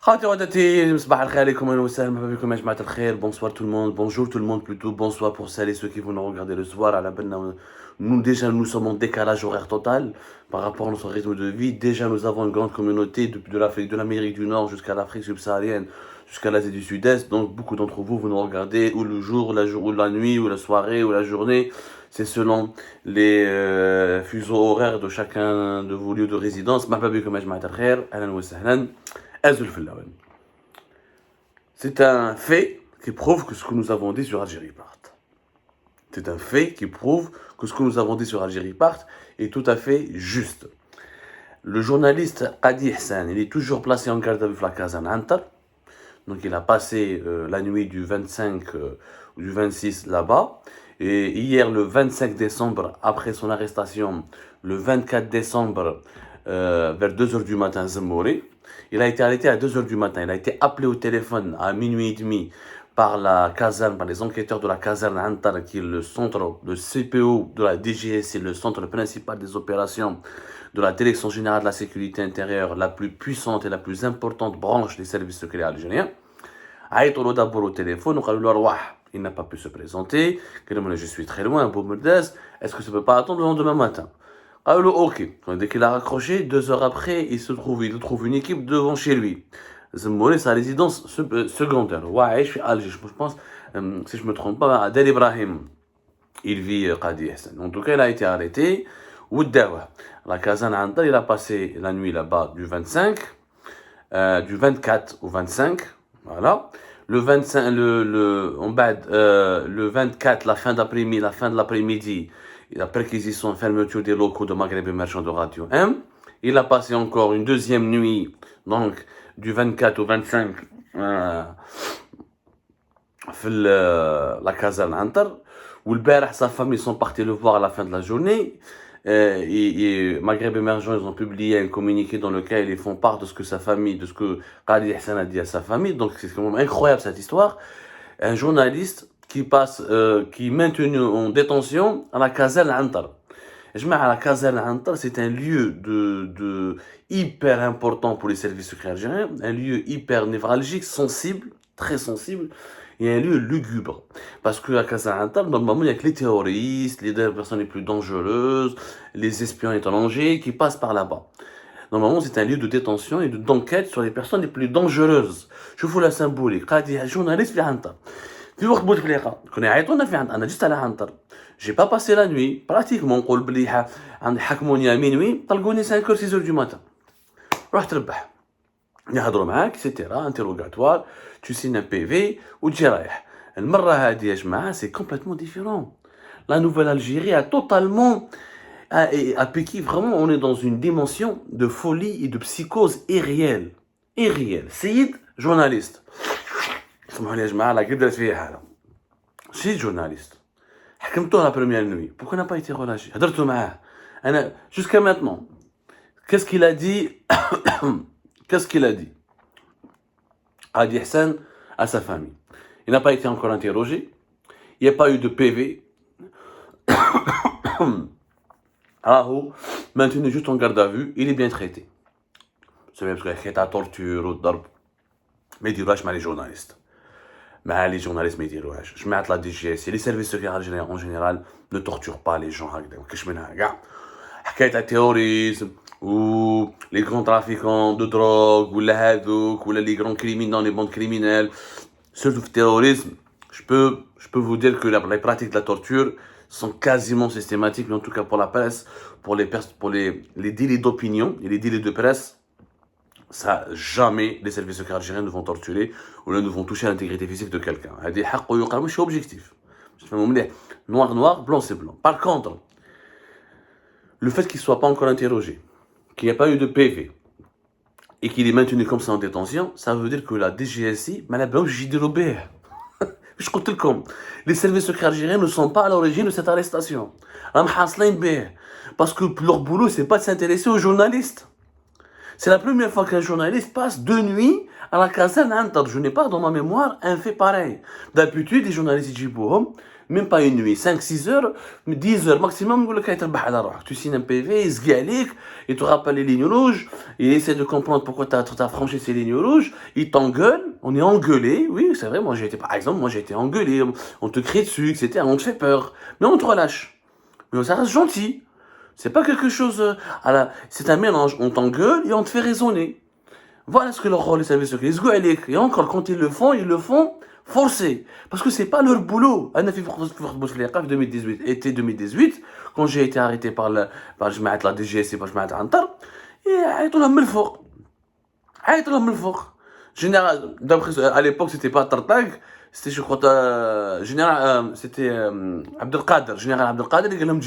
خاوتي وخواتاتي صباح الخير عليكم اهلا وسهلا مرحبا بكم يا جماعه الخير. Bonsoir tout le monde, bonjour tout le monde plutôt, bonsoir pour celles et ceux qui vont nous regarder le soir. À la peine, nous déjà nous sommes en décalage horaire total par rapport à notre rythme de vie. Déjà nous avons une grande communauté de l'Afrique, de l'Amérique du Nord jusqu'à l'Afrique subsaharienne, jusqu'à l'Asie du Sud-Est. Donc beaucoup d'entre vous nous regardez ou le jour, ou la nuit, ou la soirée, ou la journée. C'est selon les fuseaux horaires de chacun de vos lieux de résidence. مرحبا بكم يا جماعه الخير اهلا وسهلا. C'est un fait qui prouve que ce que nous avons dit sur Algérie part. C'est un fait qui prouve que ce que nous avons dit sur Algérie part est tout à fait juste. Le journaliste Qadi Hassan, il est toujours placé en garde à vue à la caserne Antar. Donc il a passé la nuit du 25 ou du 26 là-bas. Et hier, le 25 décembre, après son arrestation, le 24 décembre, vers 2h du matin, Zemmouri, il a été arrêté à 2h du matin. Il a été appelé au téléphone à minuit et demi par la caserne, par les enquêteurs de la caserne Antar, qui est le centre, le CPO de la DGSI, le centre principal des opérations de la Direction générale de la sécurité intérieure, la plus puissante et la plus importante branche des services secrets algériens. عيطوا له d'abord au téléphone, وقالوا له روح. Il n'a pas pu se présenter. Je suis très loin, Boumerdès. Est-ce que ça peut pas attendre le lendemain matin? Alors, ok. Dès qu'il a raccroché, 2 heures après, il trouve une équipe devant chez lui. Zemmouri, sa résidence secondaire. Ouais, je suis Alger. Je pense, si je me trompe pas, à Del Ibrahim. Il vit Qadi Hassan. En tout cas, il a été arrêté. Oudawa. La caserne Antar, il a passé la nuit là-bas du 25, du 24 au 25. Voilà. Le 25, le 24, la fin de l'après-midi, la perquisition, fermeture des locaux de Maghreb Émergent de Radio M. Il a passé encore une deuxième nuit, donc du 24 au 25, la caserne Antar, où le père et sa famille sont partis le voir à la fin de la journée. Et Maghreb Émergent, ils ont publié un communiqué dans lequel ils font part de ce que sa famille, de ce que Qadi Hassan a dit à sa famille. Donc c'est quand même incroyable cette histoire. Un journaliste qui est maintenu en détention à la caserne Antar. Je mets à la caserne Antar, c'est un lieu de hyper important pour les services secrets algériens, un lieu hyper névralgique, sensible, très sensible. Et un lieu lugubre. Parce que à Casa Antar, normalement, il n'y a que les terroristes, les personnes les plus dangereuses, les espions étrangers qui passent par là-bas. Normalement, c'est un lieu de détention et d'enquête sur les personnes les plus dangereuses. Je vous la symbolique. Qadi journaliste في عنتر. في وقت بوتفليقة كنا يعيطونا في عنتر. أنا جيت على عنتر. J'ai pas passé la nuit. Pratiquement, نقول بلي حكموني à minuit. طلقوني 5h 6h du matin. رحت ربح. يهضروا معاك etc. interrogatoire. Tu signes un PV ou tu رايح. المرة هذه يا جماعة c'est complètement différent. La nouvelle Algérie a totalement à piqué, vraiment on est dans une dimension de folie et de psychose irréelle. Irréelle. سيد journaliste. اسمحوا لي يا جماعة لا قدرت فيها هذا. سيد journaliste. حكمتوه la première nuit. Pourquoi n'a pas été relâché? هضرتوا معاه. أنا jusqu'à maintenant. Qu'est-ce qu'il a dit? Qu'est-ce qu'il a dit? Qadi Hassan à sa famille. Il n'a pas été encore interrogé. Il n'y a pas eu de PV. Raho, maintenu juste en garde à vue, il est bien traité. C'est même parce qu'il y a torture ou darb. Mais il dit les journalistes. Mais les journalistes, mais il dit je mets à la DGS. Les services secrets algériens en général ne torturent pas les gens. Qu'est-ce que je mets là? حكاية التيروريزم ou les grands trafiquants de drogue ou les grands criminels, les bandes criminelles, surtout le terrorisme, je peux vous dire que les pratiques de la torture sont quasiment systématiques, mais en tout cas pour la presse, pour les délits d'opinion et les délits de presse, ça jamais les services secrets algériens ne vont torturer ou ne vont toucher à l'intégrité physique de quelqu'un. C'est objectif. Noir, blanc c'est blanc. Par contre, le fait qu'il ne soit pas encore interrogé, qu'il n'y ait pas eu de PV et qu'il est maintenu comme ça en détention, ça veut dire que la DGSI, les services secrets algériens ne sont pas à l'origine de cette arrestation. Parce que leur boulot, c'est pas de s'intéresser aux journalistes. C'est la première fois qu'un journaliste passe 2 nuits à la caserne Antar. Je n'ai pas dans ma mémoire un fait pareil. D'habitude, les journalistes ils disent même pas une nuit, 5-6 heures, 10 heures maximum, يقول لك يتربح على روحك. Tu signes un PV, il se عليك, il te rappelle les lignes rouges, il essaie de comprendre pourquoi tu as franchi ces lignes rouges, il t'engueule, on est engueulé, oui, c'est vrai, par exemple, moi j'ai été engueulé, on te crie dessus, etc., on te fait peur, mais on te relâche. Mais ça reste gentil. C'est pas quelque chose c'est un mélange, on t'engueule et on te fait raisonner. Voilà ce que leur rôle, les services secrets. Et encore, quand ils le font forcé. Parce que c'est pas leur boulot. Ana fi Bousfliqa 2018, été 2018, quand j'ai été arrêté par la DGSI, par Jmaat Antar, عيطوا لهم من الفوق. عيطوا لهم من الفوق. Général, d'après, à l'époque, c'était pas Tartag, c'était, je crois, c'était Abdelkader, général Abdelkader, اللي قال لهم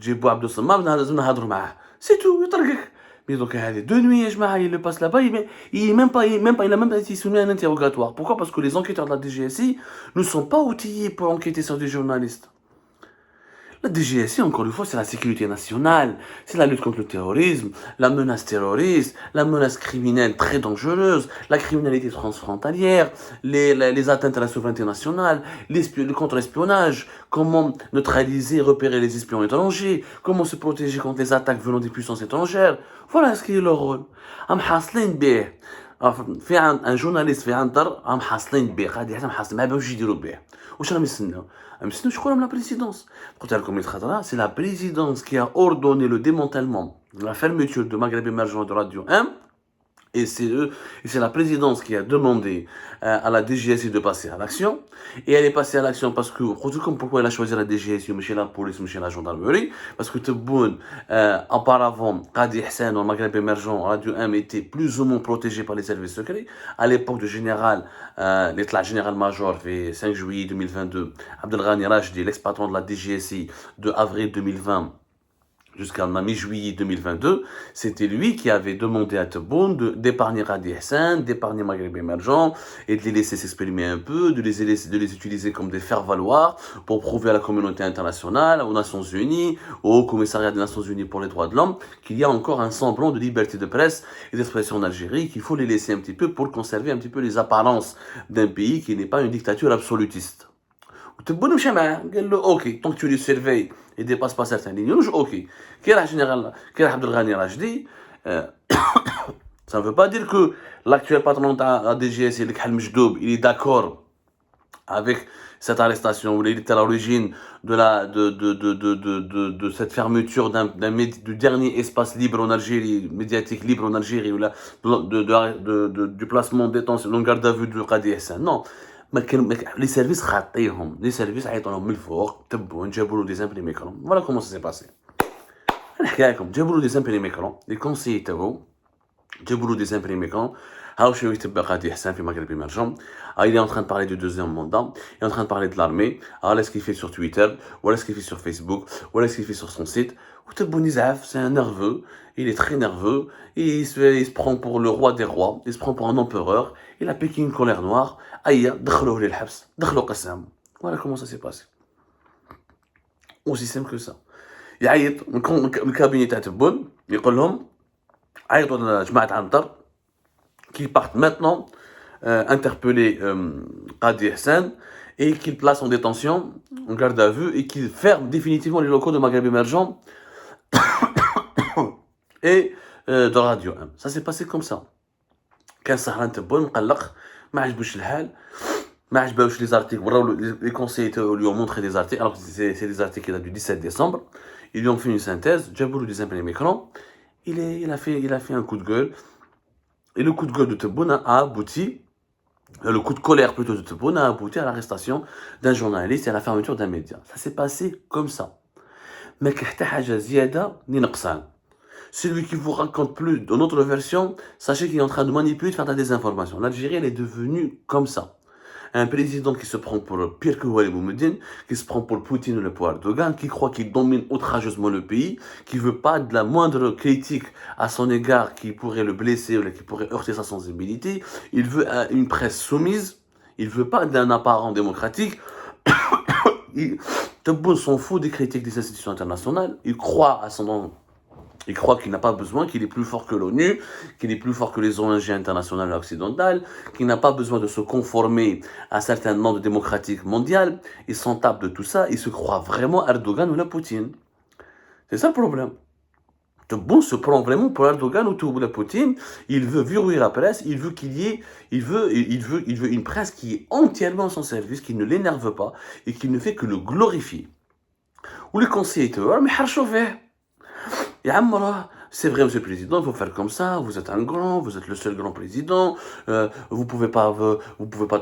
جيبوه عبد الصمام نهضروا معاه. C'est tout, يطرقك. Mais donc, deux nuits, il le passe là-bas, il a même pas été soumis à un interrogatoire. Pourquoi? Parce que les enquêteurs de la DGSI ne sont pas outillés pour enquêter sur des journalistes. La DGSI, encore une fois, c'est la sécurité nationale, c'est la lutte contre le terrorisme, la menace terroriste, la menace criminelle très dangereuse, la criminalité transfrontalière, les atteintes à la souveraineté nationale, le contre-espionnage, comment neutraliser et repérer les espions étrangers, comment se protéger contre les attaques venant des puissances étrangères. Voilà ce qui est leur rôle. Am حاصلين به. في un journaliste في عنتر عم حاصلين به غادي حتى محاصلين ما باش يديروا به. واش راهم يستناو؟ يستناو شكون من لا بريسيدونس. قلت لكم الخطره c'est la présidence qui a ordonné le démantèlement, la fermeture de Maghreb Émergent de Radio 1. Et c'est la présidence qui a demandé à la DGSI de passer à l'action. Et elle est passée à l'action parce que, pourquoi elle a choisi la DGSI, chez la police, chez la gendarmerie, parce que Tebboune, auparavant, Qadi Hussein, au Maghreb Émergent, Radio 1 était plus ou moins protégé par les services secrets. À l'époque du général, l'état général-major, fait 5 juillet 2022, Abdelghani Rachdi, l'ex-patron de la DGSI, de avril 2020, jusqu'à mi-juillet 2022, c'était lui qui avait demandé à Tebboune d'épargner Qadi Hussein, d'épargner Maghreb Émergent, et de les laisser s'exprimer un peu, de les utiliser comme des faire-valoir pour prouver à la communauté internationale, aux Nations Unies, au Commissariat des Nations Unies pour les droits de l'homme, qu'il y a encore un semblant de liberté de presse et d'expression en Algérie, qu'il faut les laisser un petit peu pour conserver un petit peu les apparences d'un pays qui n'est pas une dictature absolutiste. Tebboune مشى معاه قال له اوكي tant que tu les surveilles et dépasse pas certaines lignes rouges, ok. Qui est la général, qui est Abdelghani Rachdi, ça ne veut pas dire que l'actuel patron de la DGS, il est d'accord avec cette arrestation, ou il était à l'origine de cette fermeture du dernier espace libre en Algérie, médiatique libre en Algérie, ou du placement en détention, en garde à vue de Qadi Hussein. Non. Les services خاطيهم, les services عيطوا لهم من الفوق, تبعوا جابوا له des imprimés écrans. Voilà comment ça s'est passé. نحكي لكم, جابوا له des imprimés écrans, les conseillers تاعو جابوا له des imprimés écrans. هاو شنو يتبع قادي حسان في مغرب émergent. Il est en train de parler du deuxième mandat, il est en train de parler de l'armée, voilà ce qu'il fait sur Twitter, voilà ce qu'il fait sur Facebook, voilà ce qu'il fait sur son site. وتبعوا نزعف, c'est un nerveux, il est très nerveux, et il se prend pour le roi des rois, il se prend pour un empereur, il a piqué une colère noire. Aïe, دخلوه للحبس, دخلوا قسام. Voilà comment ça s'est passé. Aussi simple que ça. يعيط من الكابيني تاع تبون, يقول لهم عيطوا لجماعة عنتر qu'ils partent maintenant interpeller Qadi Hussein et qu'ils placent en détention, en garde à vue, et qu'ils ferment définitivement les locaux de Maghreb Émergent et de Radio 1. Ça s'est passé comme ça. كان سهران تبون مقلق, ما عجبوش الحال, ما عجبوش les articles. Les conseillers lui ont montré des articles, alors que c'est des articles qui datent du 17 décembre. Ils lui ont fait une synthèse, جابوا له des imprimés écrans. Il a fait un coup de gueule. Et le coup de gueule de Tebboune a abouti, le coup de colère plutôt de Tebboune a abouti à l'arrestation d'un journaliste et à la fermeture d'un média. Ça s'est passé comme ça. Mais celui qui vous raconte plus d'une autre version, sachez qu'il est en train de manipuler, de faire de la désinformation. L'Algérie, elle est devenue comme ça. Un président qui se prend pour pire que Walid Boumediene, qui se prend pour Poutine ou le pouvoir Erdogan, qui croit qu'il domine outrageusement le pays, qui veut pas de la moindre critique à son égard qui pourrait le blesser ou qui pourrait heurter sa sensibilité. Il veut une presse soumise, il veut pas d'un apparent démocratique. Tebboune s'en fout des critiques des institutions internationales, il croit à son Il croit qu'il n'a pas besoin, qu'il est plus fort que l'ONU, qu'il est plus fort que les ONG internationales occidentales, qu'il n'a pas besoin de se conformer à certains normes démocratiques mondiales. Il s'en tape de tout ça, il se croit vraiment Erdogan ou la Poutine. C'est ça le problème. Tebboune se prend vraiment pour Erdogan ou pour la Poutine. Il veut verrouiller la presse, il veut qu'il y ait, il veut une presse qui est entièrement à son service, qui ne l'énerve pas et qui ne fait que le glorifier. Ou les conseillers, mais c'est vrai, monsieur le président, il faut faire comme ça, vous êtes un grand, vous êtes le seul grand président, vous pouvez pas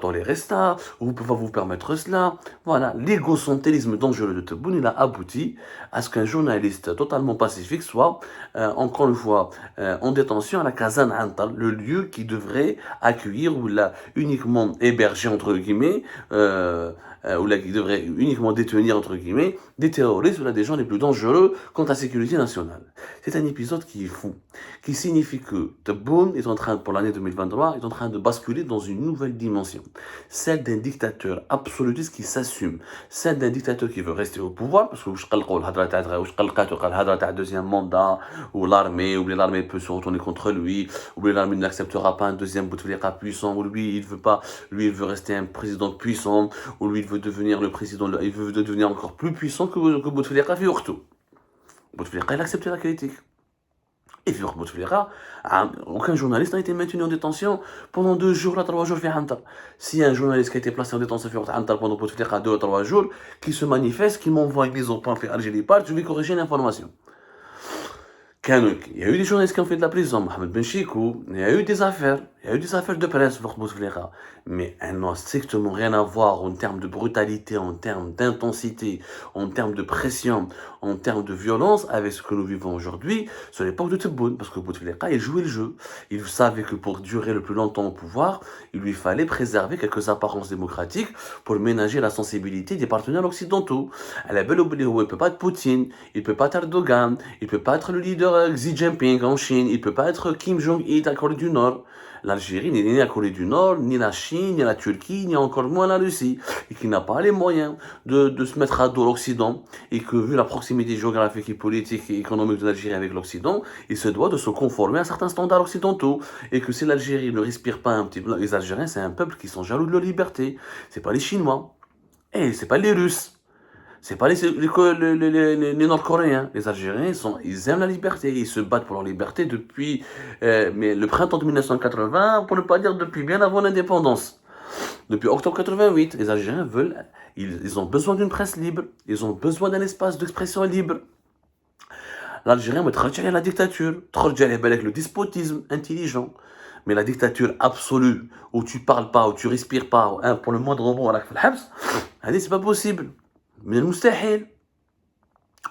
tolérer ça, vous pouvez pas vous permettre cela. Voilà, l'égocentrisme dangereux de Tebboune, il a abouti à ce qu'un journaliste totalement pacifique soit, encore une fois, en détention à la Kazan Antal, le lieu qui devrait accueillir ou l'a uniquement héberger, entre guillemets, ou là qui devrait uniquement détenir, entre guillemets, des terroristes ou là des gens les plus dangereux contre la sécurité nationale. C'est un épisode qui est fou, qui signifie que Tebboune est en train, pour l'année 2023, est en train de basculer dans une nouvelle dimension, celle d'un dictateur absolutiste qui s'assume, celle d'un dictateur qui veut rester au pouvoir, parce que deuxième mandat, ou l'armée peut se retourner contre lui, ou l'armée n'acceptera pas un deuxième Bouteflika puissant, ou lui il veut rester un président puissant, ou lui il veut devenir le président, il veut devenir encore plus puissant que Bouteflika fi waqtou. Bouteflika il a accepté la critique. Et vu que Bouteflika, aucun journaliste n'a été maintenu en détention pendant 2 jours à 3 jours في عنتر. Si un journaliste qui a été placé en détention في عنتر pendant Bouteflika 2 ou 3 jours, qui se manifeste, qui m'envoie une mise au point في Algérie part, je vais corriger l'information. Il y a eu des journalistes qui ont fait de la prison, Mohamed Ben Chikou, il y a eu des affaires de presse pour Bouteflika, mais elles n'ont strictement rien à voir en termes de brutalité, en termes d'intensité, en termes de pression, en termes de violence avec ce que nous vivons aujourd'hui sur l'époque de Tebboune, parce que Bouteflika, il jouait le jeu. Il savait que pour durer le plus longtemps au pouvoir, il lui fallait préserver quelques apparences démocratiques pour ménager la sensibilité des partenaires occidentaux. À la belle oubliée, il ne peut pas être Poutine, il ne peut pas être Erdogan, il ne peut pas être le leader Xi Jinping en Chine, il ne peut pas être Kim Jong-il à Corée du Nord. L'Algérie n'est ni la Corée du Nord, ni la Chine, ni la Turquie, ni encore moins la Russie, et qui n'a pas les moyens de se mettre à dos l'Occident, et que vu la proximité géographique et politique et économique de l'Algérie avec l'Occident, il se doit de se conformer à certains standards occidentaux, et que si l'Algérie ne respire pas un petit peu, les Algériens c'est un peuple qui sont jaloux de leur liberté, c'est pas les Chinois, et c'est pas les Russes. C'est pas les Nord-Coréens. Les Algériens, ils aiment la liberté. Ils se battent pour leur liberté depuis mais le printemps de 1980, pour ne pas dire depuis bien avant l'indépendance. Depuis octobre 88, les Algériens ils ont besoin d'une presse libre. Ils ont besoin d'un espace d'expression libre. L'Algérien veut la dictature, avec le despotisme intelligent. Mais la dictature absolue, où tu parles pas, où tu respires pas, pour le moindre mot, c'est pas possible. من المستحيل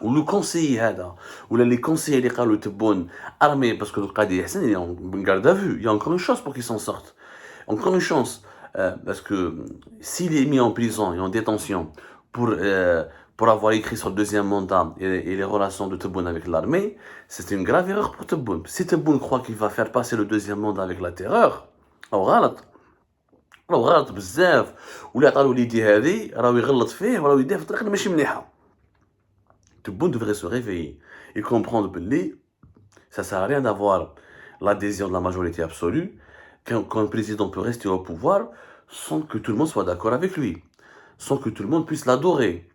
ولو كونسيي هذا ولا لي كونسيي اللي قالوا تبون armé parce que le Qadi Hassan il est en garde à vue, il y a encore une chance pour qu'il s'en sorte, encore une chance, parce que s'il est mis en prison et en détention pour avoir écrit sur le deuxième mandat et les relations de Tebboune avec l'armée, c'est une grave erreur pour Tebboune. Si Tebboune croit qu'il va faire passer le deuxième mandat avec la terreur, alors غلط. راهو غلط بزاف ولا عطالو ليدي هذه راهو يغلط فيه وراهو يديه في طريق ماشي مليحه. Tebboune devrait se réveiller et comprendre que ça sert à rien d'avoir l'adhésion de la majorité absolue quand le président peut rester au pouvoir sans que tout le monde soit d'accord avec lui, sans que tout le monde puisse l'adorer.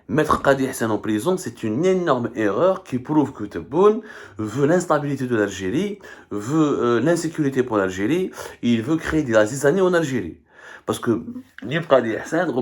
Mettre Qadi Hassan en prison, c'est une énorme erreur qui prouve que Tebboune veut l'instabilité de l'Algérie, veut l'insécurité pour l'Algérie, et il veut créer des zizanies en Algérie. Parce que, Qadi Hassan,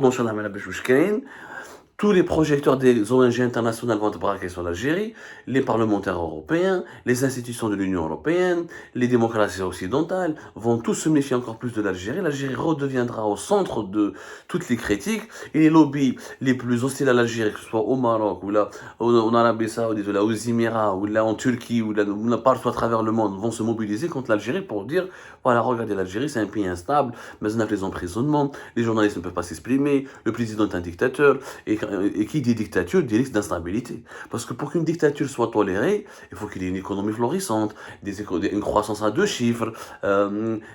tous les projecteurs des ONG internationales vont être braqués sur l'Algérie, les parlementaires européens, les institutions de l'Union européenne, les démocraties occidentales vont tous se méfier encore plus de l'Algérie. L'Algérie redeviendra au centre de toutes les critiques et les lobbies les plus hostiles à l'Algérie, que ce soit au Maroc, ou là, en Arabie Saoudite, ou là, aux Émirats, ou là, en Turquie, ou là, partout à travers le monde, vont se mobiliser contre l'Algérie pour dire, voilà, regardez l'Algérie, c'est un pays instable, mais on a les emprisonnements, les journalistes ne peuvent pas s'exprimer, le président est un dictateur, et et qui dit dictature dit risque d'instabilité. Parce que pour qu'une dictature soit tolérée, il faut qu'il y ait une économie florissante, une croissance à 2 chiffres,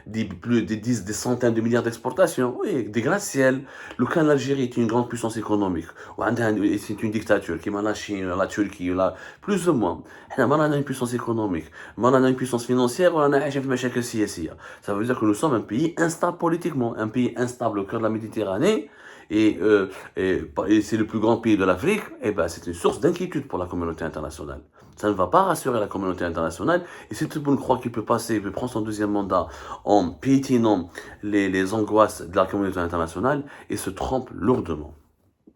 des centaines de milliards d'exportations, oui, des gratte-ciel. Le cas l'Algérie est une grande puissance économique, c'est une dictature, qui m'a la Chine, la Turquie, plus ou moins. On a une puissance économique, on a une puissance financière, on a ça veut dire que nous sommes un pays instable politiquement, un pays instable au cœur de la Méditerranée, et, et c'est le plus grand pays de l'Afrique, et ben c'est une source d'inquiétude pour la communauté internationale. Ça ne va pas rassurer la communauté internationale, et si tout le monde croit qu'il peut passer, il peut prendre son deuxième mandat en piétinant les angoisses de la communauté internationale, il se trompe lourdement.